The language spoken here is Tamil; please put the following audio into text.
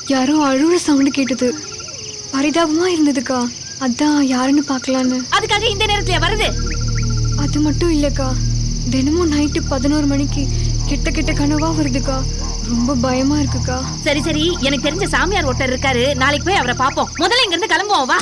யாரோ அழுற சவுண்டு கேட்டது. பரிதாபமா இருந்ததுக்கா. அதான் யாருன்னு பார்க்கலான்னு. அதுக்காக இந்த நேரத்துல வருது? அது மட்டும் இல்லக்கா, தினமும் நைட்டு 11 மணிக்கு கெட்ட கெட்ட கனவா வருதுக்கா. ரொம்ப பயமா இருக்குக்கா. சரி சரி, எனக்கு தெரிஞ்ச சாமியார் ஒருத்தர் இருக்காரு, நாளைக்கு போய் அவரை பாப்போம். முதல்ல இங்க இருந்து கிளம்புவோம் வா.